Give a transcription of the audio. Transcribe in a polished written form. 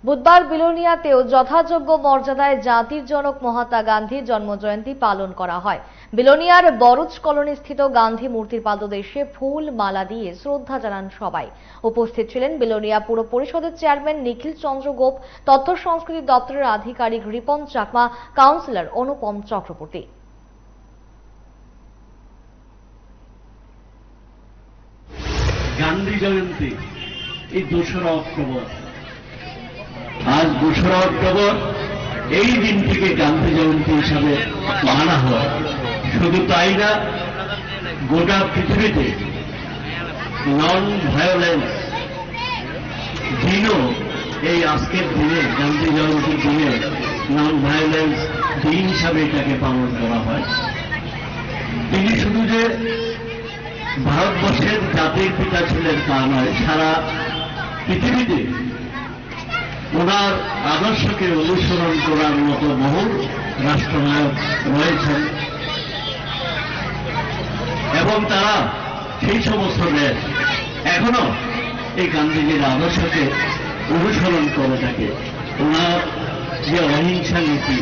বুধবার বিলোনিয়াতেও যথাযোগ্য মর্যাদায় জাতির জনক মহাত্মা গান্ধীর জন্মজয়ন্তী পালন করা হয়। বিলোনিয়ার বরুচ কলোনি স্থিত গান্ধী মূর্তির পাদদেশে ফুল মালা দিয়ে শ্রদ্ধা জানান সবাই। উপস্থিত ছিলেন বিলোনিয়া পুর পরিষদের চেয়ারম্যান নিখিল চন্দ্র গোপ, তথ্য সংস্কৃতি দপ্তরের আধিকারিক রিপন চাকমা, কাউন্সিলর অনুপম চক্রবর্তী। গান্ধী জয়ন্তী এই 2রা অক্টোবর, আজ 2রা অক্টোবর, এই দিনটিকে গান্ধী জয়ন্তী হিসাবে মানা হয়। শুধু তাই না, গোটা পৃথিবীতে নন ভায়োলেন্স দিনও এই আজকের দিনে, গান্ধী জয়ন্তীর দিনে নন ভায়োলেন্স দিন হিসাবে এটাকে পালন করা হয়। তিনি শুধু যে ভারতবর্ষের জাতির পিতা ছিলেন তা নয়, সারা পৃথিবীতে ওনার আদর্শকে অনুসরণ করার মতো বহু রাষ্ট্রনায়ক রয়েছেন এবং তারা সেই সমস্ত দেশ এখনো এই গান্ধীজির আদর্শকে অনুসরণ করে থাকে। ওনার যে অহিংসা নীতি,